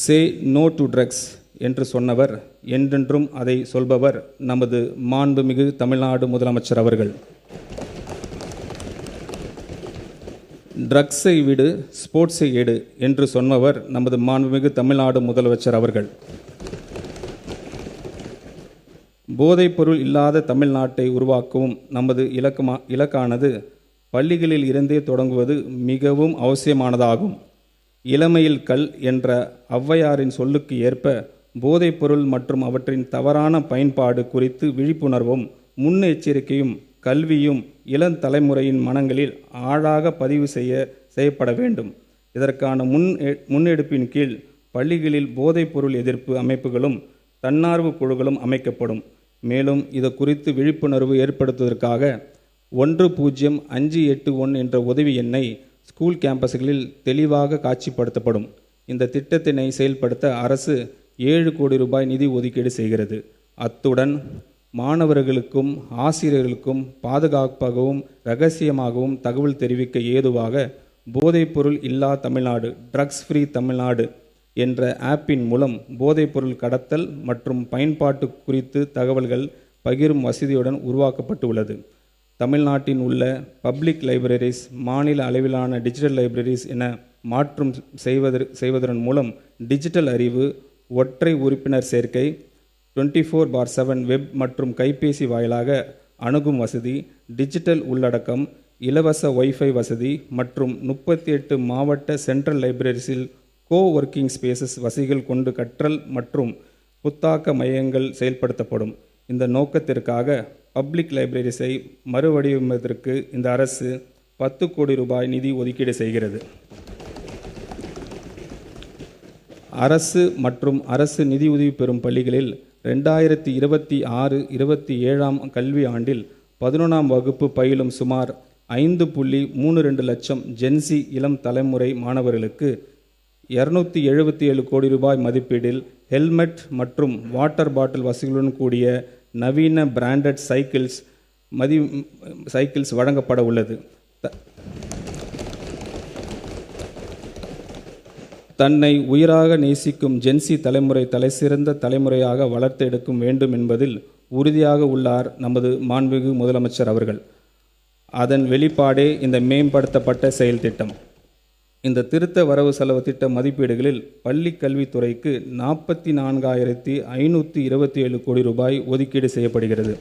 Say no to drugs என்று சொன்னவர், என்றென்றும் அதை சொல்பவர் நமது மாண்புமிகு தமிழ்நாடு முதலமைச்சர் அவர்கள். ட்ரக்ஸை விடு, ஸ்போர்ட்ஸை எடு என்று சொன்னவர் நமது மாண்புமிகு தமிழ்நாடு முதலமைச்சர் அவர்கள். போதைப்பொருள் இல்லாத தமிழ்நாட்டை உருவாக்கவும் நமது இலக்கானது பள்ளிகளில் இருந்தே தொடங்குவது மிகவும் அவசியமானதாகும். இளமையில் கல் என்ற ஔவையாரின் சொல்லுக்கு ஏற்ப போதைப்பொருள் மற்றும் அவற்றின் தவறான பயன்பாடு குறித்து விழிப்புணர்வும் முன்னெச்சரிக்கையும் கல்வியும் இளந்தலைமுறையின் மனங்களில் ஆழாக பதிவு செய்யப்பட வேண்டும். இதற்கான முன்னெடுப்பின் கீழ் பள்ளிகளில் போதைப்பொருள் எதிர்ப்பு அமைப்புகளும் தன்னார்வ குழுக்களும் அமைக்கப்படும். மேலும் இது குறித்து விழிப்புணர்வு ஏற்படுத்துவதற்காக 10581 என்ற உதவி எண்ணை ஸ்கூல் கேம்பஸ்களில் தெளிவாக காட்சிப்படுத்தப்படும். இந்த திட்டத்தினை செயல்படுத்த அரசு 7 கோடி ரூபாய் நிதி ஒதுக்கீடு செய்கிறது. அத்துடன் மாணவர்களுக்கும் ஆசிரியர்களுக்கும் பாதுகாப்பாகவும் இரகசியமாகவும் தகவல் தெரிவிக்க ஏதுவாக போதைப்பொருள் இல்லா தமிழ்நாடு, ட்ரக்ஸ் ஃப்ரீ தமிழ்நாடு என்ற ஆப்பின் மூலம் போதைப்பொருள் கடத்தல் மற்றும் பயன்பாட்டு குறித்து தகவல்கள் பகிரும் வசதியுடன் உருவாக்கப்பட்டுள்ளது. தமிழ்நாட்டின் உள்ள பப்ளிக் லைப்ரரிஸ் மாநில அளவிலான டிஜிட்டல் லைப்ரரிஸ் என மாற்றம் செய்வதன் மூலம் டிஜிட்டல் அறிவு, ஒற்றை உறுப்பினர் சேர்க்கை, 24/7 வெப் மற்றும் கைபேசி வாயிலாக அணுகும் வசதி, டிஜிட்டல் உள்ளடக்கம், இலவச வைஃபை வசதி மற்றும் 38 மாவட்ட சென்ட்ரல் லைப்ரரிஸில் கோஒர்க்கிங் ஸ்பேசஸ் வசதிகள் கொண்டு கற்றல் மற்றும் புத்தாக்க மையங்கள் செயல்படுத்தப்படும். இந்த நோக்கத்திற்காக பப்ளிக் லைப்ரரிஸை மறுவடிவமைப்பதற்கு இந்த அரசு 10 கோடி ரூபாய் நிதி ஒதுக்கீடு செய்கிறது. அரசு மற்றும் அரசு நிதியுதவி பெறும் பள்ளிகளில் 2026-27 கல்வி ஆண்டில் 11ஆம் வகுப்பு பயிலும் சுமார் 5.32 லட்சம் ஜென்சி இளம் தலைமுறை மாணவர்களுக்கு 277 கோடி ரூபாய் மதிப்பீடில் ஹெல்மெட் மற்றும் வாட்டர் பாட்டில் வசதிகளுடன் கூடிய நவீன பிராண்டட் சைக்கிள்ஸ் வழங்கப்பட உள்ளது. தன்னை உயிராக நேசிக்கும் ஜென்சி தலைமுறை தலைசிறந்த தலைமுறையாக வளர்த்தெடுக்கும் வேண்டும் என்பதில் உறுதியாக உள்ளார் நமது மாண்புமிகு முதலமைச்சர் அவர்கள். அதன் வெளிப்பாடே இந்த மேம்படுத்தப்பட்ட செயல் திட்டம். இந்த திருத்த வரவு செலவு திட்ட மதிப்பீடுகளில் பள்ளி கல்வித்துறைக்கு 44,527 கோடி ரூபாய் ஒதுக்கீடு செய்யப்படுகிறது.